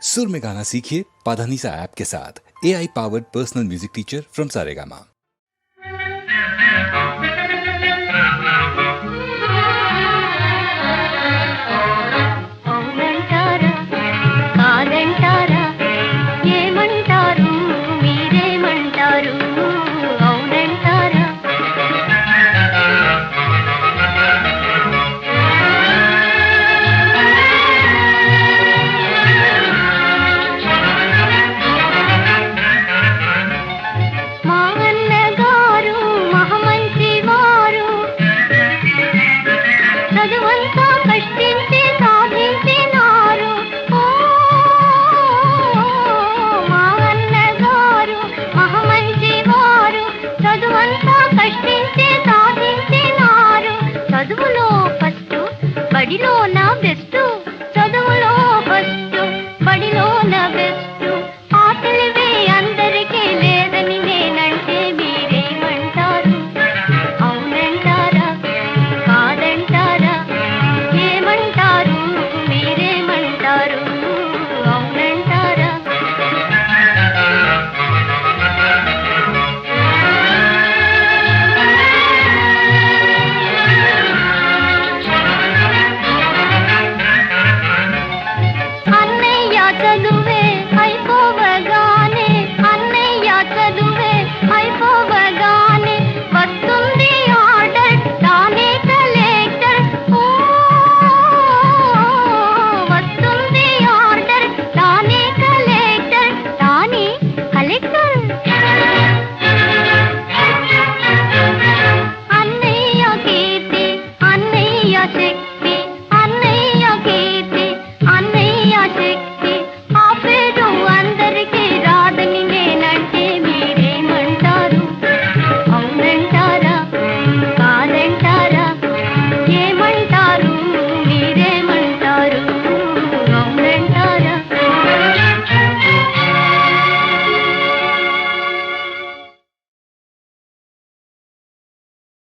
सुर में गाना सीखिए पाधानीसा ऐप के साथ। AI powered personal music teacher from Saregama. బడిలో నా బెస్ట్ చదువులో ఫస్ట్ బడిలో నా బెస్ట్ ఆటలివే అందరికీ లేదని నేనంటే మీరేమంటారు? అవునంటారా కాదంటారా ఏమంటారు? మీరేమంటారు? అవునంటారా? చదువే